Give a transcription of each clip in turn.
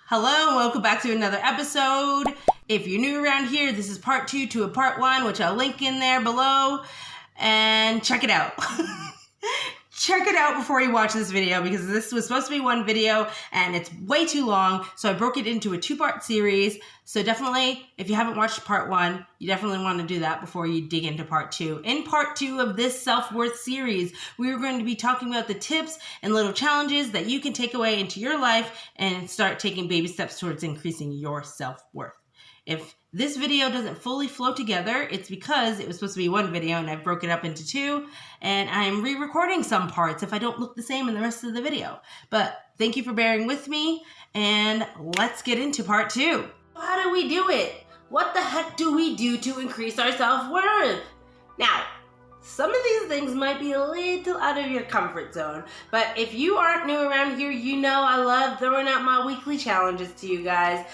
Hello, and welcome back to another episode. If you're new around here, this is part 2 to a part 1, which I'll link in there below. And check it out. Check it out before you watch this video, because this was supposed to be one video and it's way too long. So I broke it into a 2-part series. So definitely, if you haven't watched part 1, you definitely want to do that before you dig into part 2. In part 2 of this self-worth series, we are going to be talking about the tips and little challenges that you can take away into your life and start taking baby steps towards increasing your self-worth. If this video doesn't fully flow together, it's because it was supposed to be one video and I broke it up into 2, and I'm re-recording some parts if I don't look the same in the rest of the video. But thank you for bearing with me, and let's get into part 2. How do we do it? What the heck do we do to increase our self-worth? Now, some of these things might be a little out of your comfort zone, but if you aren't new around here, you know I love throwing out my weekly challenges to you guys.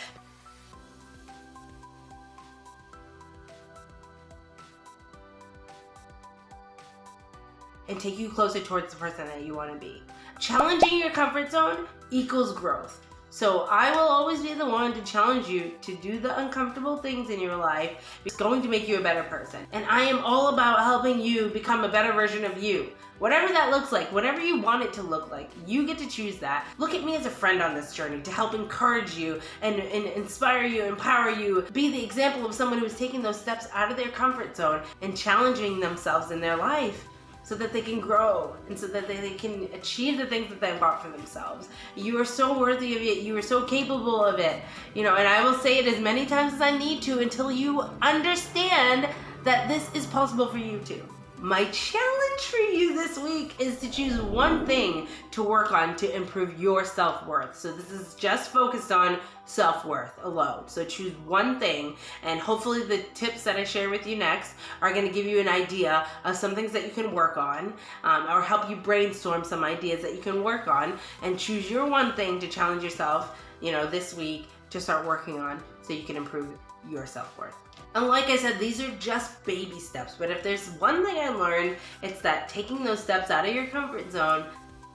And take you closer towards the person that you want to be. Challenging your comfort zone equals growth. So I will always be the one to challenge you to do the uncomfortable things in your life. It's going to make you a better person. And I am all about helping you become a better version of you. Whatever that looks like, whatever you want it to look like, you get to choose that. Look at me as a friend on this journey to help encourage you and inspire you, empower you, be the example of someone who is taking those steps out of their comfort zone and challenging themselves in their life, so that they can grow and so that they can achieve the things that they want for themselves. You are so worthy of it. You are so capable of it. And I will say it as many times as I need to until you understand that this is possible for you too. My challenge for you this week is to choose one thing to work on to improve your self-worth. So this is just focused on self-worth alone. So choose one thing, and hopefully the tips that I share with you next are going to give you an idea of some things that you can work on, or help you brainstorm some ideas that you can work on, and choose your one thing to challenge yourself, this week to start working on so you can improve your self-worth. And like I said, these are just baby steps, but if there's one thing I learned, it's that taking those steps out of your comfort zone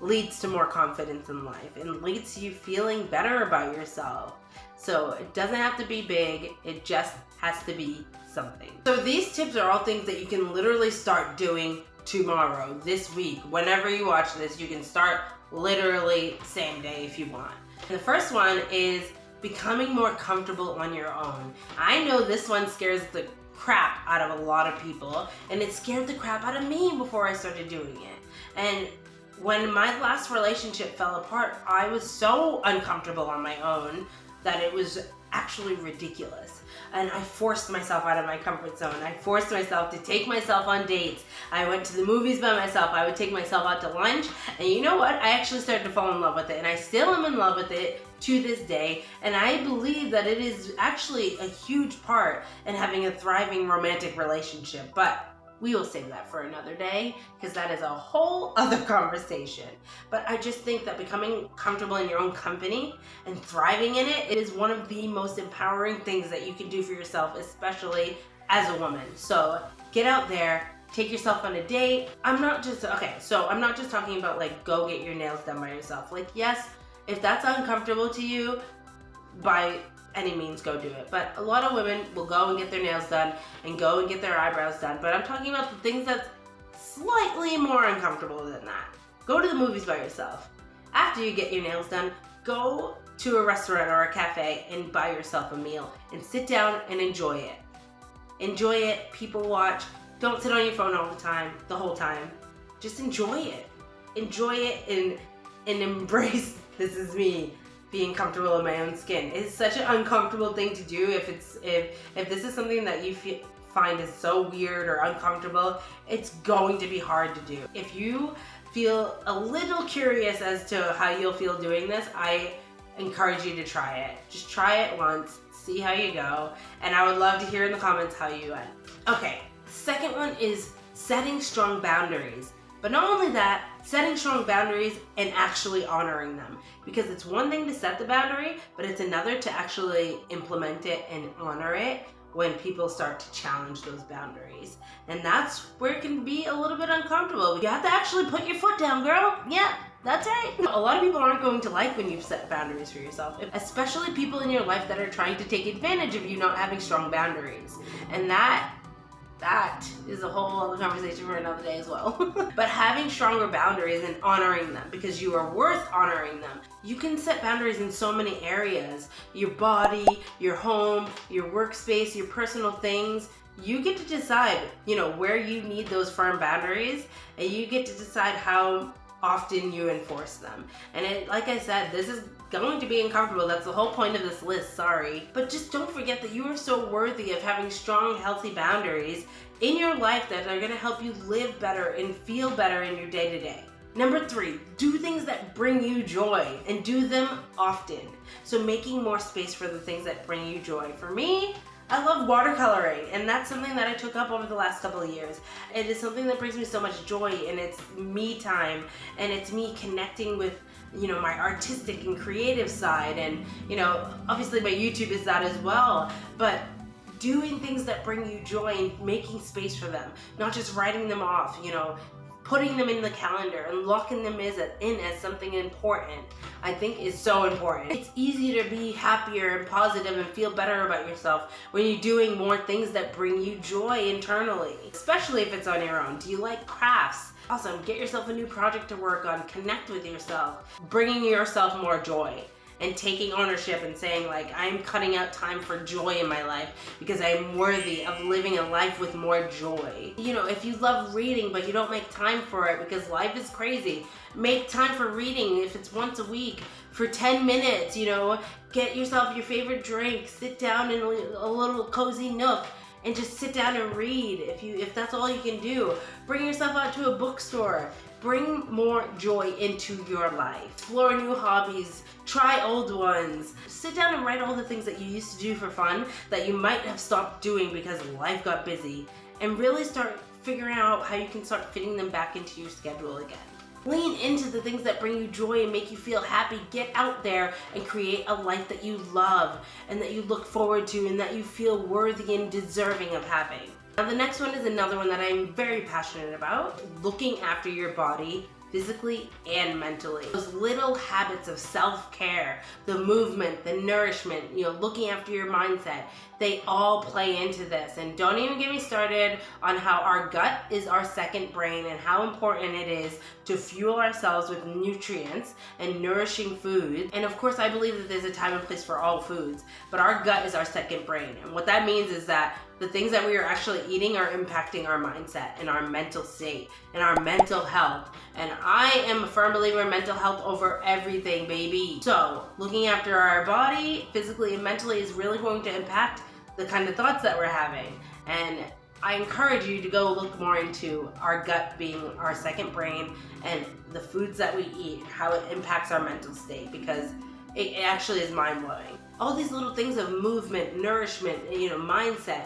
leads to more confidence in life and leads to you feeling better about yourself. So it doesn't have to be big, it just has to be something. So these tips are all things that you can literally start doing tomorrow, this week. Whenever you watch this, you can start literally same day if you want. The first one is becoming more comfortable on your own. I know this one scares the crap out of a lot of people, and it scared the crap out of me before I started doing it. And when my last relationship fell apart, I was so uncomfortable on my own that it was actually ridiculous. And I forced myself out of my comfort zone. I forced myself to take myself on dates. I went to the movies by myself. I would take myself out to lunch. And you know what? I actually started to fall in love with it. And I still am in love with it to this day. And I believe that it is actually a huge part in having a thriving romantic relationship. But we will save that for another day, because that is a whole other conversation. But I just think that becoming comfortable in your own company and thriving in it is one of the most empowering things that you can do for yourself, especially as a woman. So get out there, take yourself on a date. I'm not just talking about like go get your nails done by yourself. Like, yes, if that's uncomfortable to you, by any means go do it. But a lot of women will go and get their nails done and go and get their eyebrows done. But I'm talking about the things that's slightly more uncomfortable than that. Go to the movies by yourself. After you get your nails done, go to a restaurant or a cafe and buy yourself a meal and sit down and enjoy it. Enjoy it, people watch. Don't sit on your phone all the time, the whole time. Just enjoy it. Enjoy it and embrace, this is me, being comfortable in my own skin. It's such an uncomfortable thing to do. If this is something that you find is so weird or uncomfortable, it's going to be hard to do. If you feel a little curious as to how you'll feel doing this, I encourage you to try it. Just try it once, see how you go, and I would love to hear in the comments how you went. Okay, second one is setting strong boundaries. But not only that, setting strong boundaries and actually honoring them. Because it's one thing to set the boundary, but it's another to actually implement it and honor it when people start to challenge those boundaries. And that's where it can be a little bit uncomfortable. You have to actually put your foot down, girl. Yeah, That's right. A lot of people aren't going to like when you've set boundaries for yourself, especially people in your life that are trying to take advantage of you not having strong boundaries. And that is a whole other conversation for another day as well. But having stronger boundaries and honoring them, because you are worth honoring them. You can set boundaries in so many areas. Your body, your home, your workspace, your personal things. You get to decide, where you need those firm boundaries, and you get to decide how often you enforce them. And like I said, this is going to be uncomfortable. That's the whole point of this list, sorry. But just don't forget that you are so worthy of having strong, healthy boundaries in your life that are gonna help you live better and feel better in your day-to-day. Number 3, do things that bring you joy and do them often. So making more space for the things that bring you joy. For me, I love watercoloring, and that's something that I took up over the last couple of years. It is something that brings me so much joy, and it's me time, and it's me connecting with, my artistic and creative side, and, obviously my YouTube is that as well, but doing things that bring you joy and making space for them, not just writing them off, putting them in the calendar and locking them in as something important, I think is so important. It's easy to be happier and positive and feel better about yourself when you're doing more things that bring you joy internally, especially if it's on your own. Do you like crafts? Awesome, get yourself a new project to work on, connect with yourself, bringing yourself more joy. And taking ownership and saying, like, I'm cutting out time for joy in my life because I'm worthy of living a life with more joy. If you love reading but you don't make time for it because life is crazy, make time for reading. If it's once a week for 10 minutes, get yourself your favorite drink, sit down in a little cozy nook and just sit down and read. If that's all you can do, bring yourself out to a bookstore. Bring more joy into your life. Explore new hobbies, try old ones. Sit down and write all the things that you used to do for fun that you might have stopped doing because life got busy, and really start figuring out how you can start fitting them back into your schedule again. Lean into the things that bring you joy and make you feel happy. Get out there and create a life that you love and that you look forward to and that you feel worthy and deserving of having. Now the next one is another one that I'm very passionate about. Looking after your body, physically and mentally. Those little habits of self-care, the movement, the nourishment, looking after your mindset, they all play into this. And don't even get me started on how our gut is our second brain and how important it is to fuel ourselves with nutrients and nourishing food. And of course, I believe that there's a time and place for all foods, but our gut is our second brain. And what that means is that the things that we are actually eating are impacting our mindset and our mental state and our mental health. And I am a firm believer in mental health over everything, baby. So looking after our body, physically and mentally, is really going to impact the kind of thoughts that we're having. And I encourage you to go look more into our gut being our second brain and the foods that we eat, how it impacts our mental state, because it actually is mind-blowing. All these little things of movement, nourishment, mindset,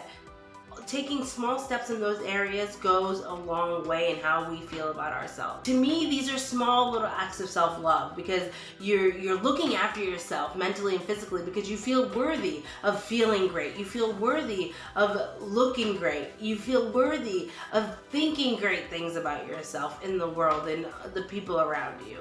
taking small steps in those areas goes a long way in how we feel about ourselves. To me, these are small little acts of self-love because you're looking after yourself mentally and physically because you feel worthy of feeling great. You feel worthy of looking great. You feel worthy of thinking great things about yourself in the world and the people around you.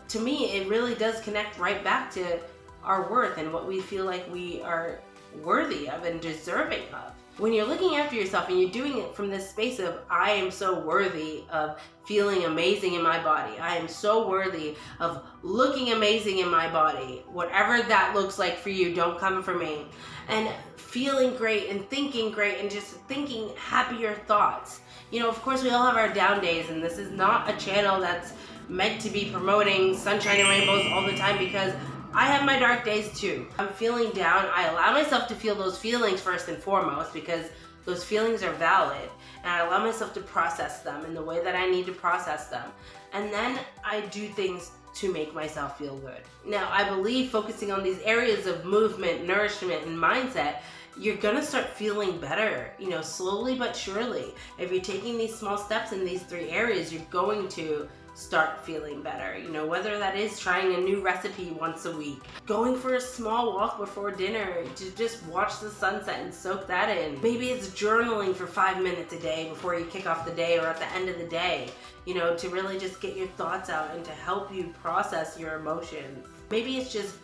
To me, it really does connect right back to our worth and what we feel like we are worthy of and deserving of. When you're looking after yourself and you're doing it from this space of, I am so worthy of feeling amazing in my body. I am so worthy of looking amazing in my body. Whatever that looks like for you, don't come for me. And feeling great and thinking great and just thinking happier thoughts. Of course we all have our down days, and this is not a channel that's meant to be promoting sunshine and rainbows all the time, because I have my dark days too. I'm feeling down. I allow myself to feel those feelings first and foremost because those feelings are valid, and I allow myself to process them in the way that I need to process them. And then I do things to make myself feel good. Now, I believe focusing on these areas of movement, nourishment, and mindset, you're gonna start feeling better, slowly but surely. If you're taking these small steps in these 3 areas, you're going to start feeling better. You know, whether that is trying a new recipe once a week, going for a small walk before dinner to just watch the sunset and soak that in. Maybe it's journaling for 5 minutes a day before you kick off the day or at the end of the day, you know, to really just get your thoughts out and to help you process your emotions. Maybe it's just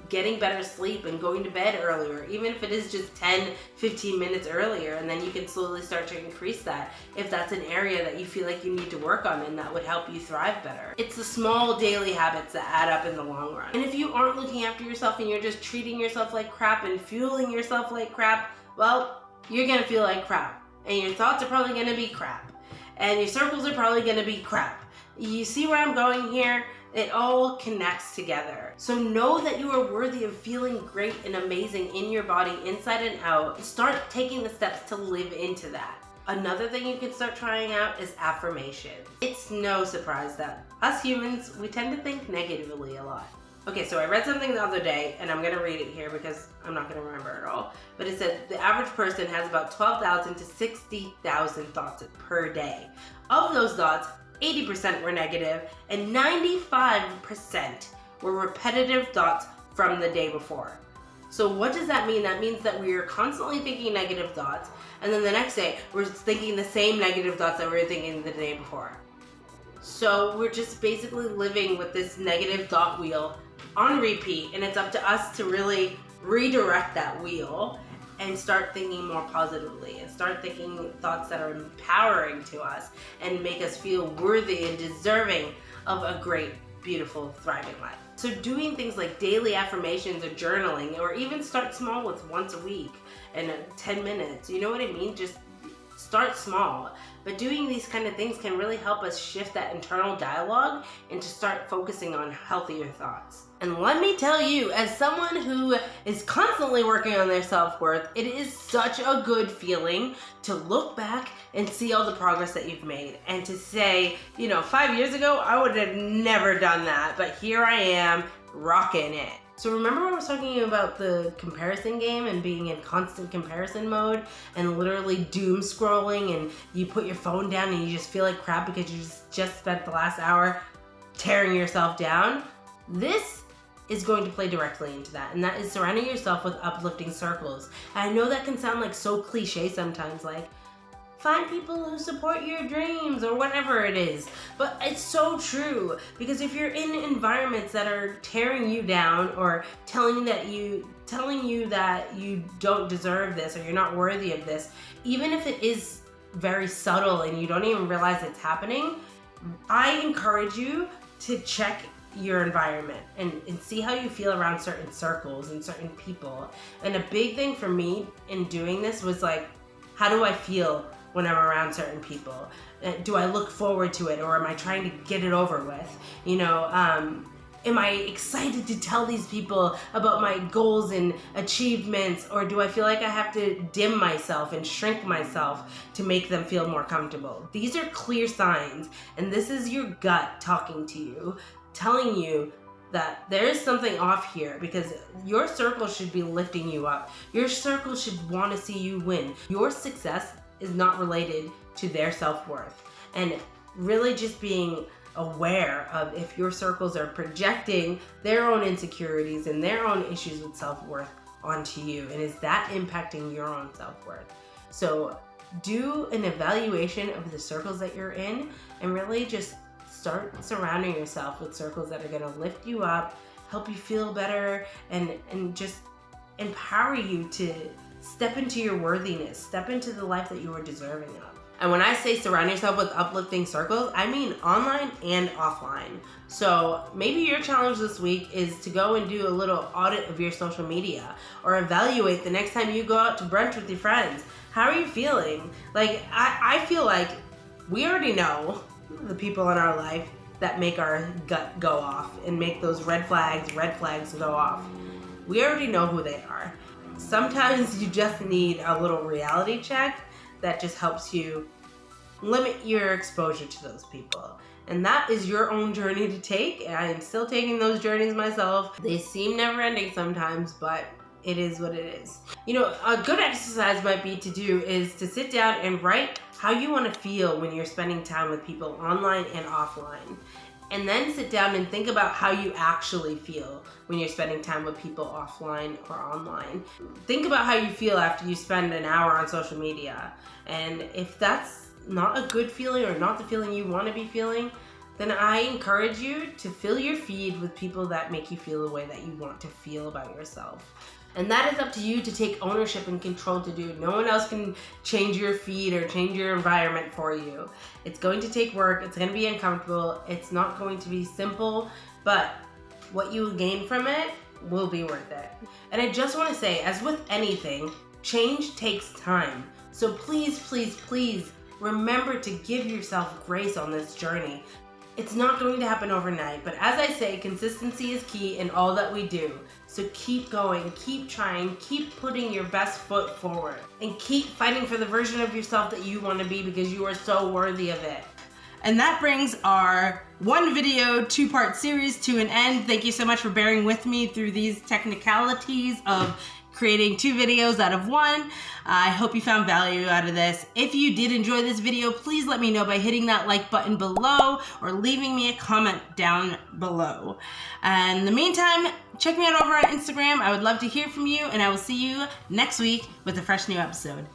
getting better sleep and going to bed earlier, even if it is just 10-15 minutes earlier, and then you can slowly start to increase that if that's an area that you feel like you need to work on and that would help you thrive better. It's the small daily habits that add up in the long run. And if you aren't looking after yourself and you're just treating yourself like crap and fueling yourself like crap, well, you're gonna feel like crap, and your thoughts are probably gonna be crap, and your circles are probably gonna be crap. You see where I'm going here? It all connects together. So know that you are worthy of feeling great and amazing in your body, inside and out. Start taking the steps to live into that. Another thing you can start trying out is affirmations. It's no surprise that us humans, we tend to think negatively a lot. Okay, so I read something the other day, and I'm gonna read it here because I'm not gonna remember it all, but it said the average person has about 12,000 to 60,000 thoughts per day. Of those thoughts, 80% were negative, and 95% were repetitive thoughts from the day before. So what does that mean? That means that we are constantly thinking negative thoughts, and then the next day we're thinking the same negative thoughts that we were thinking the day before. So we're just basically living with this negative thought wheel on repeat, and it's up to us to really redirect that wheel and start thinking more positively and start thinking thoughts that are empowering to us and make us feel worthy and deserving of a great, beautiful, thriving life. So doing things like daily affirmations or journaling, or even start small with once a week and 10 minutes, you know what I mean? Just start small. But doing these kind of things can really help us shift that internal dialogue and to start focusing on healthier thoughts. And let me tell you, as someone who is constantly working on their self-worth, it is such a good feeling to look back and see all the progress that you've made and to say, you know, 5 years ago, I would have never done that, but here I am rocking it. So remember when I was talking about the comparison game and being in constant comparison mode and literally doom scrolling, and you put your phone down and you just feel like crap because you just spent the last hour tearing yourself down? This is going to play directly into that, and that is surrounding yourself with uplifting circles. And I know that can sound like so cliche sometimes, like find people who support your dreams or whatever it is, but it's so true, because if you're in environments that are tearing you down or telling you that you don't deserve this or you're not worthy of this, even if it is very subtle and you don't even realize it's happening, I encourage you to check your environment and see how you feel around certain circles and certain people. And a big thing for me in doing this was like, how do I feel when I'm around certain people? Do I look forward to it, or am I trying to get it over with? You know, am I excited to tell these people about my goals and achievements, or do I feel like I have to dim myself and shrink myself to make them feel more comfortable? These are clear signs, and this is your gut talking to you, telling you that there is something off here, because your circle should be lifting you up. Your circle should want to see you win. Your success is not related to their self-worth. And really just being aware of if your circles are projecting their own insecurities and their own issues with self-worth onto you, and is that impacting your own self-worth? So do an evaluation of the circles that you're in, and really just start surrounding yourself with circles that are going to lift you up, help you feel better, and just empower you to step into your worthiness, step into the life that you are deserving of. And when I say surround yourself with uplifting circles, I mean online and offline. So maybe your challenge this week is to go and do a little audit of your social media, or evaluate the next time you go out to brunch with your friends. How are you feeling? Like, I feel like we already know the people in our life that make our gut go off and make those red flags go off. We already know who they are. Sometimes you just need a little reality check that just helps you limit your exposure to those people. And that is your own journey to take. I am still taking those journeys myself. They seem never ending sometimes, but it is what it is. You know, a good exercise might be to sit down and write how you want to feel when you're spending time with people online and offline. And then sit down and think about how you actually feel when you're spending time with people offline or online. Think about how you feel after you spend an hour on social media. And if that's not a good feeling or not the feeling you want to be feeling, then I encourage you to fill your feed with people that make you feel the way that you want to feel about yourself. And that is up to you to take ownership and control to do. No one else can change your feed or change your environment for you. It's going to take work. It's going to be uncomfortable. It's not going to be simple, but what you gain from it will be worth it. And I just want to say, as with anything, change takes time. So please, please, please remember to give yourself grace on this journey. It's not going to happen overnight, but as I say, consistency is key in all that we do. So keep going, keep trying, keep putting your best foot forward, and keep fighting for the version of yourself that you want to be, because you are so worthy of it. And that brings our one video, 2-part series to an end. Thank you so much for bearing with me through these technicalities of creating 2 videos out of 1. I hope you found value out of this. If you did enjoy this video, please let me know by hitting that like button below or leaving me a comment down below. And in the meantime, check me out over on Instagram. I would love to hear from you, and I will see you next week with a fresh new episode.